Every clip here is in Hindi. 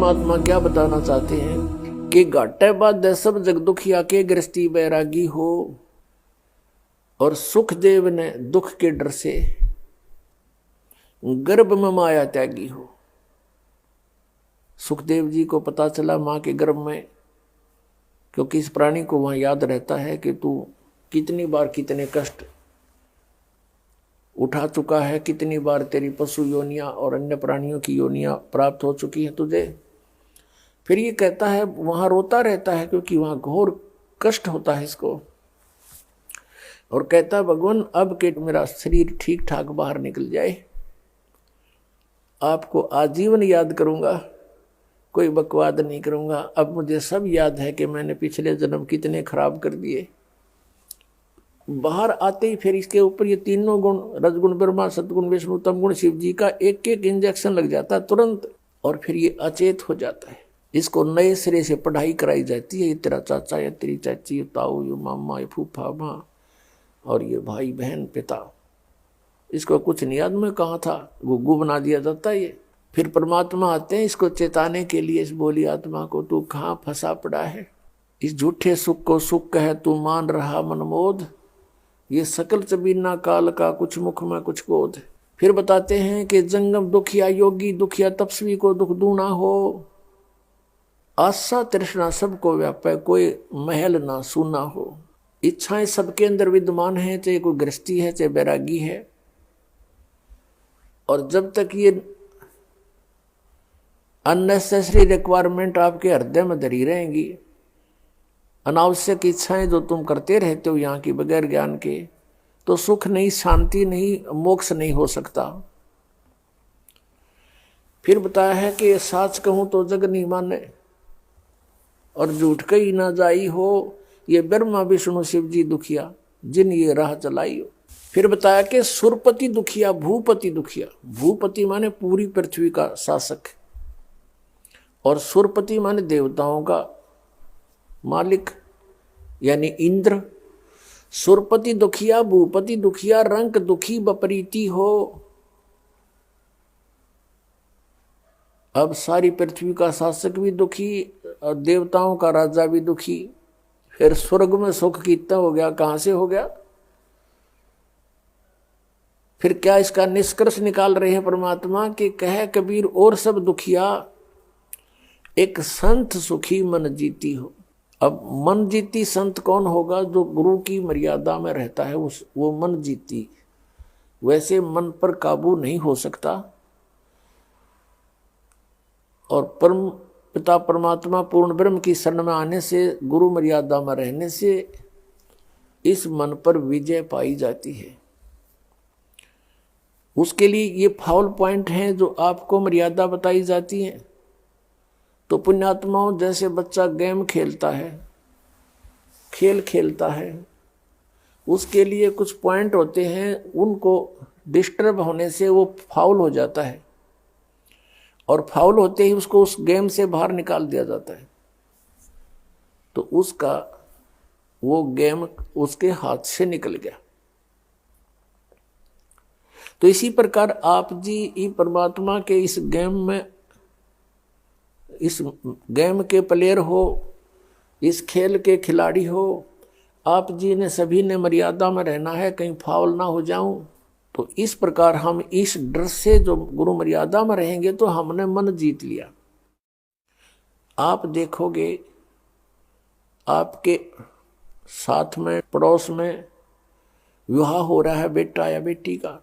परमात्मा क्या बताना चाहते हैं कि घाटे बाद सब जग दुखिया के गृहस्थी बैरागी हो, और सुखदेव ने दुख के डर से गर्भ में माया त्यागी हो। सुखदेव जी को पता चला मां के गर्भ में, क्योंकि इस प्राणी को वहां याद रहता है कि तू कितनी बार कितने कष्ट उठा चुका है, कितनी बार तेरी पशु योनियां और अन्य प्राणियों की योनियां प्राप्त हो चुकी है तुझे। फिर ये कहता है, वहां रोता रहता है क्योंकि वहां घोर कष्ट होता है इसको, और कहता है भगवान अब के मेरा शरीर ठीक ठाक बाहर निकल जाए, आपको आजीवन याद करूंगा, कोई बकवाद नहीं करूंगा। अब मुझे सब याद है कि मैंने पिछले जन्म कितने खराब कर दिए। बाहर आते ही फिर इसके ऊपर ये तीनों गुण, रजगुण ब्रह्मा, सतगुण विष्णु, तमगुण शिव जी का एक एक इंजेक्शन लग जाता है तुरंत, और फिर ये अचेत हो जाता है। इसको नए सिरे से पढ़ाई कराई जाती है। ये तेरा चाचा, या तेरी चाची, ये ताऊ, ये मामा, ये फूफा माँ, और ये भाई बहन पिता, इसको कुछ नहीं याद में कहाँ था, गुग्गू बना दिया जाता है ये। फिर परमात्मा आते हैं इसको चेताने के लिए, इस बोली आत्मा को, तू कहाँ फंसा पड़ा है, इस झूठे सुख को सुख कहे तू मान रहा मनमोद, ये सकल चबीना काल का कुछ मुख में कुछ बोध। फिर बताते हैं कि जंगम दुखिया योगी दुखिया तपस्वी को दुख दूना हो, आशा तृष्णा सबको व्यापे कोई महल ना सूना हो। इच्छाएं सबके अंदर विद्यमान है, चाहे कोई गृहस्थी है चाहे बैरागी है, और जब तक ये अननेसेसरी रिक्वायरमेंट आपके हृदय में धरी रहेंगी, अनावश्यक इच्छाएं जो तुम करते रहते हो यहाँ की बगैर ज्ञान के, तो सुख नहीं, शांति नहीं, मोक्ष नहीं हो सकता। फिर बताया है कि साच कहूं तो जग नहीं माने, और झूठ कही ना जाई हो, ये ब्रह्मा विष्णु शिव जी दुखिया जिन ये राह चलाई हो। फिर बताया कि सुरपति दुखिया भूपति दुखिया, भूपति माने पूरी पृथ्वी का शासक, और सुरपति माने देवताओं का मालिक यानी इंद्र। सुरपति दुखिया भूपति दुखिया, रंक दुखी बपरीति हो। अब सारी पृथ्वी का शासक भी दुखी और देवताओं का राजा भी दुखी। फिर स्वर्ग में सुख कितना हो गया, कहां से हो गया। फिर क्या इसका निष्कर्ष निकाल रहे हैं परमात्मा कि कहे कबीर और सब दुखिया, एक संत सुखी मन जीती हो। अब मन जीती संत कौन होगा, जो गुरु की मर्यादा में रहता है, वो मन जीती। वैसे मन पर काबू नहीं हो सकता, और परम पिता परमात्मा पूर्ण ब्रह्म की शरण में आने से, गुरु मर्यादा में रहने से इस मन पर विजय पाई जाती है। उसके लिए ये फाउल पॉइंट हैं जो आपको मर्यादा बताई जाती है। तो पुण्यात्माओं, जैसे बच्चा गेम खेलता है, खेल खेलता है, उसके लिए कुछ पॉइंट होते हैं, उनको डिस्टर्ब होने से वो फाउल हो जाता है, और फाउल होते ही उसको उस गेम से बाहर निकाल दिया जाता है। तो उसका वो गेम उसके हाथ से निकल गया। तो इसी प्रकार आप जी परमात्मा के इस गेम के प्लेयर हो, इस खेल के खिलाड़ी हो। आप जी ने सभी ने मर्यादा में रहना है, कहीं फाउल ना हो जाऊं। तो इस प्रकार हम इस डर से जो गुरु मर्यादा में रहेंगे तो हमने मन जीत लिया। आप देखोगे आपके साथ में पड़ोस में विवाह हो रहा है बेटा या बेटी का,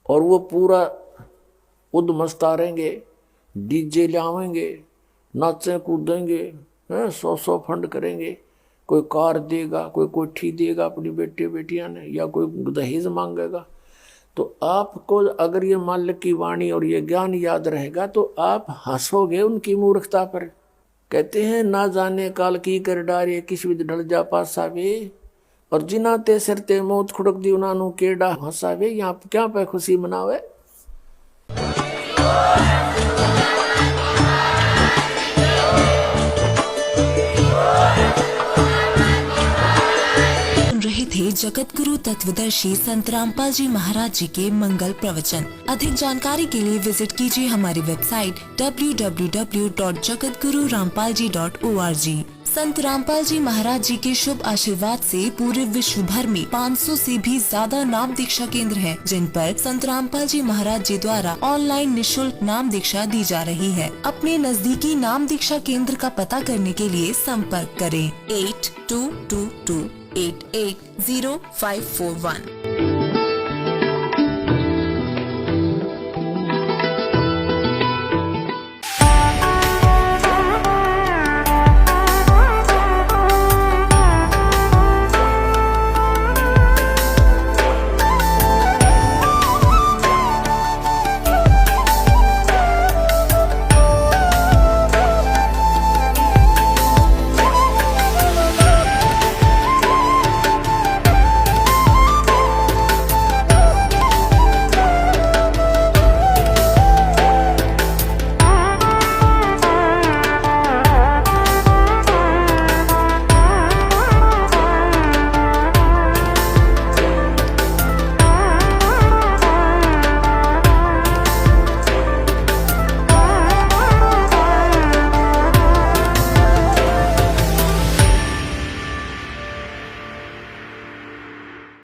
और वो पूरा उद्मस्ता रहेंगे, डीजे लावेंगे, नाचे कूदेंगे, 100 फंड करेंगे, कोई कार देगा, कोई कोठी देगा अपनी बेटे बेटियां ने, या कोई दहेज मांगेगा। तो आपको अगर ये माल्य की वाणी और ये ज्ञान याद रहेगा तो आप हंसोगे उनकी मूर्खता पर। कहते हैं ना जाने काल की कर डारे, किस विध ढल जा पासावे, और जिना ते सिर ते मौत खुड़क दी उन्होंने केड़ा हंसावे। यहाँ क्या पे खुशी मनावे। जगत गुरु तत्वदर्शी संत रामपाल जी महाराज जी के मंगल प्रवचन। अधिक जानकारी के लिए विजिट कीजिए हमारी वेबसाइट www.jagatgururampalji.org। संत रामपाल जी महाराज जी के शुभ आशीर्वाद से पूरे विश्व भर में 500 से भी ज्यादा नाम दीक्षा केंद्र हैं, जिन पर संत रामपाल जी महाराज जी द्वारा ऑनलाइन निशुल्क नाम दीक्षा दी जा रही है। अपने नजदीकी नाम दीक्षा केंद्र का पता करने के लिए संपर्क करें 8222880541।